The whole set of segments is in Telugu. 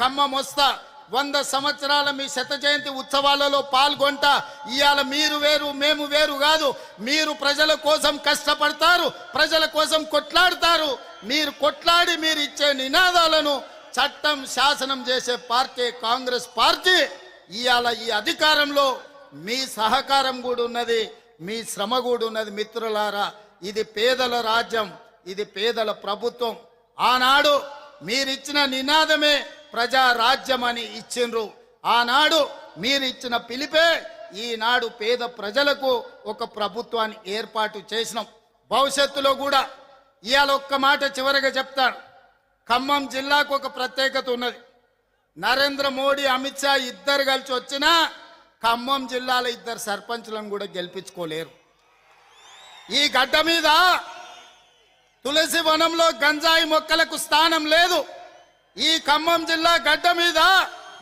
ఖమ్మం వస్తా, 100 సంవత్సరాల మీ శత జయంతి ఉత్సవాలలో పాల్గొంటా. ఇవాళ మీరు వేరు మేము వేరు కాదు. మీరు ప్రజల కోసం కష్టపడతారు, ప్రజల కోసం కొట్లాడతారు. మీరు కొట్లాడి మీరు ఇచ్చే నినాదాలను చట్టం శాసనం చేసే పార్టీ కాంగ్రెస్ పార్టీ. ఇవాళ ఈ అధికారంలో మీ సహకారం కూడా ఉన్నది, మీ శ్రమ కూడా ఉన్నది. మిత్రులారా, ఇది పేదల రాజ్యం, ఇది పేదల ప్రభుత్వం. ఆనాడు మీరిచ్చిన నినాదమే ప్రజా రాజ్యం అని ఇచ్చిండ్రు. ఆనాడు మీరు ఇచ్చిన పిలిపే ఈనాడు పేద ప్రజలకు ఒక ప్రభుత్వాన్ని ఏర్పాటు చేసినాం. భవిష్యత్తులో కూడా ఇవాళ ఒక్క మాట చివరిగా చెప్తాను. ఖమ్మం జిల్లాకు ఒక ప్రత్యేకత ఉన్నది. నరేంద్ర మోడీ, అమిత్ షా ఇద్దరు కలిసి వచ్చినా ఖమ్మం జిల్లాలో 2 సర్పంచులను కూడా గెలిపించుకోలేరు. ఈ గడ్డ మీద తులసి వనంలో గంజాయి మొక్కలకు స్థానం లేదు. ఈ ఖమ్మం జిల్లా గడ్డ మీద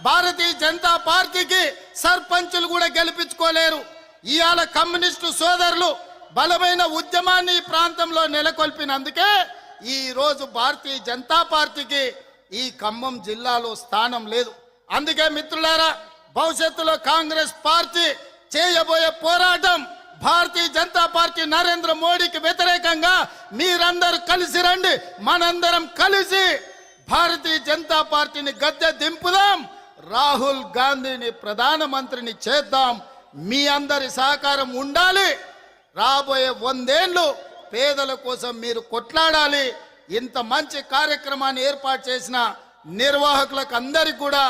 భారతీయ జనతా పార్టీకి సర్పంచులు కూడా గెలిపించుకోలేరు. ఇవాళ కమ్యూనిస్టు సోదరులు బలమైన ఉద్యమాన్ని ఈ ప్రాంతంలో నెలకొల్పినందుకే ఈ రోజు భారతీయ జనతా పార్టీకి ఈ ఖమ్మం జిల్లాలో స్థానం లేదు. అందుకే మిత్రులారా, భవిష్యత్తులో కాంగ్రెస్ పార్టీ చేయబోయే పోరాటం భారతీయ జనతా పార్టీ నరేంద్ర మోడీకి వ్యతిరేకంగా మీరందరూ కలిసి రండి. మనందరం కలిసి భారతీయ జనతా పార్టీని గద్దె దింపుదాం, రాహుల్ గాంధీని ప్రధానమంత్రిని చేద్దాం. మీ అందరి సహకారం ఉండాలి. రాబోయే 100 ఏళ్ళు పేదల కోసం మీరు కొట్లాడాలి. ఇంత మంచి కార్యక్రమాన్ని ఏర్పాటు చేసిన నిర్వాహకులకు అందరికీ కూడా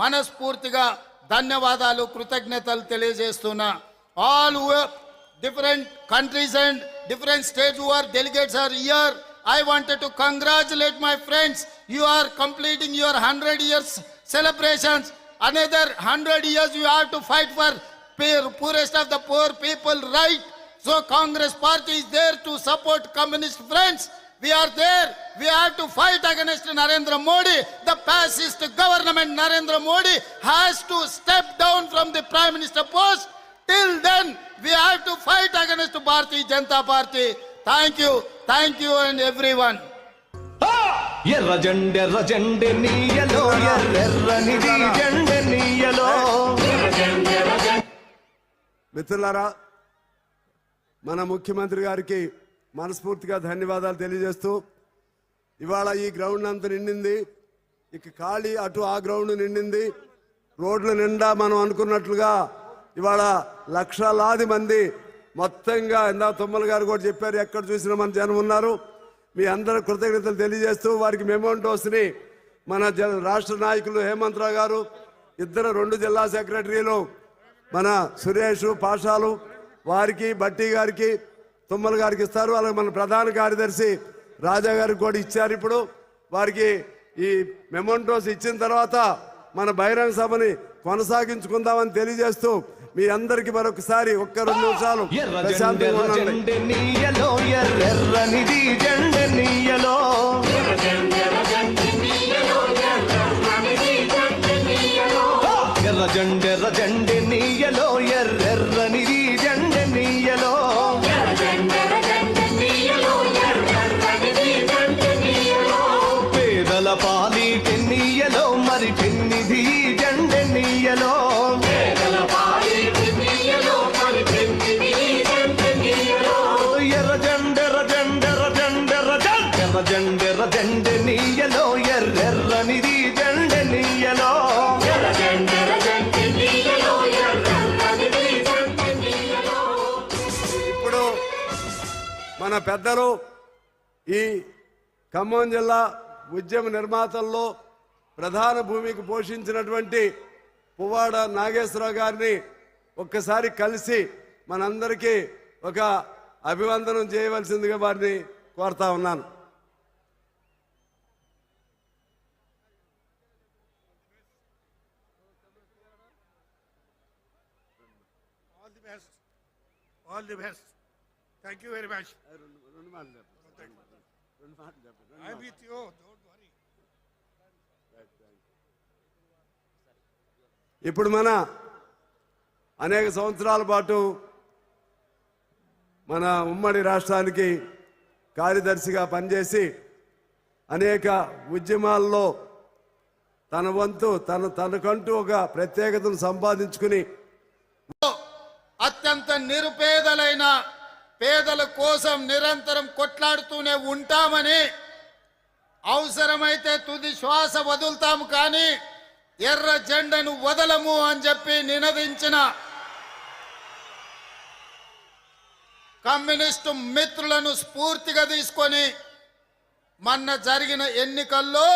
మనస్ఫూర్తిగా ధన్యవాదాలు, కృతజ్ఞతలు తెలియజేస్తున్నా. All different countries and different states who are delegates are here. I wanted to congratulate my friends. You are completing your 100 years celebrations. Another 100 years you have to fight for poorest of the poor people, right? So Congress party is there to support communist friends. We are there. We have to fight against Narendra Modi. The fascist government Narendra Modi has to step down from the prime minister post. Till then, we have to fight against Bharatiya Janata Party. Thank you and everyone. ఎర్ర జెండె నీయలో ఎర్రనిది జెండె నీయలో. మిత్రులారా, మన ముఖ్యమంత్రి గారికి మనస్ఫూర్తిగా ధన్యవాదాలు తెలియజేస్తూ, ఇవాళ ఈ గ్రౌండ్ అంతా నిండింది. ఇక ఖాళీ అటు ఆ గ్రౌండ్ నిండింది. రోడ్ల నిండా మనం అనుకున్నట్లుగా ఇవాళ లక్షలాది మంది మొత్తంగా ఇందా తుమ్మల గారు కూడా చెప్పారు, ఎక్కడ చూసినా మన జనం ఉన్నారు. మీ అందరూ కృతజ్ఞతలు తెలియజేస్తూ వారికి మెమోంటోస్ని మన రాష్ట్ర నాయకులు హేమంతరావు గారు, 2 జిల్లా సెక్రటరీలు మన సురేష్ పాషాలు వారికి, బట్టి గారికి, తుమ్మల గారికి ఇస్తారు. అలాగే మన ప్రధాన కార్యదర్శి రాజా గారికి కూడా ఇచ్చారు. ఇప్పుడు వారికి ఈ మెమోంటోస్ ఇచ్చిన తర్వాత మన బహిరంగ సభని కొనసాగించుకుందామని తెలియజేస్తూ మీ అందరికి మరొకసారి 1-2 నిమిషాలు ప్రశాంతంగా ఉండండి. పేదల పాలి పెన్నీయలో మరి పెన్నిధి జెండె నీయలో. జెండె నీయలో ఎర్రనిది జెండె నీయలో. ఇప్పుడు మన పెద్దలు ఈ ఖమ్మం జిల్లా ఉద్యమ నిర్మాతల్లో ప్రధాన భూమికి పోషించినటువంటి పువ్వాడ నాగేశ్వరరావు గారిని ఒక్కసారి కలిసి మనందరికీ ఒక అభివందనం చేయవలసిందిగా వారిని కోరుతా ఉన్నాను. All the best. Thank you very much. I'm with you. Don't worry. ఇప్పుడు మన అనేక సంవత్సరాల పాటు మన ఉమ్మడి రాష్ట్రానికి కార్యదర్శిగా పనిచేసి అనేక ఉద్యమాల్లో తన వంతు తనకంటూ ఒక ప్రత్యేకతను సంపాదించుకుని అత్యంత నిరుపేదలైన పేదల కోసం నిరంతరం కొట్లాడుతూనే ఉంటామని, అవసరమైతే తుది శ్వాస వదులుతాము కానీ ఎర్ర జెండను వదలము అని చెప్పి నినదించిన కమ్యూనిస్టు మిత్రులను స్ఫూర్తిగా తీసుకొని మొన్న జరిగిన ఎన్నికల్లో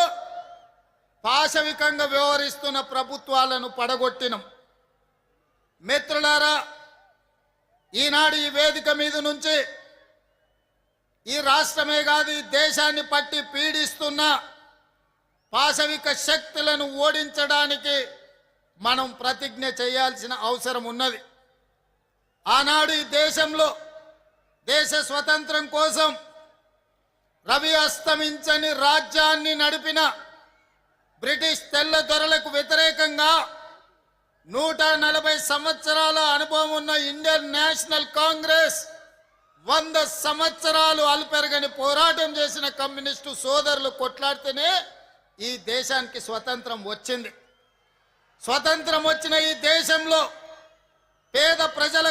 పాశవికంగా వ్యవహరిస్తున్న ప్రభుత్వాలను పడగొట్టినం. మిత్రులారా, ఈనాడు ఈ వేదిక మీద నుంచి ఈ రాష్ట్రమే కాదు ఈ దేశాన్ని పట్టి పీడిస్తున్న పాశవిక శక్తులను ఓడించడానికి మనం ప్రతిజ్ఞ చేయాల్సిన అవసరం ఉన్నది. ఆనాడు ఈ దేశంలో దేశ స్వతంత్రం కోసం రవి అస్తమించని రాజ్యాన్ని నడిపిన బ్రిటిష్ తెల్ల దొరలకు వ్యతిరేకంగా 140 సంవత్సరాల అనుభవం ఉన్న ఇండియన్ నేషనల్ కాంగ్రెస్ 100 సంవత్సరాలు అలుపెరగని పోరాటం చేసిన కమ్యూనిస్టు సోదరులు కొట్లాడితేనే ఈ దేశానికి స్వతంత్రం వచ్చింది. స్వతంత్రం వచ్చిన ఈ దేశంలో పేద ప్రజల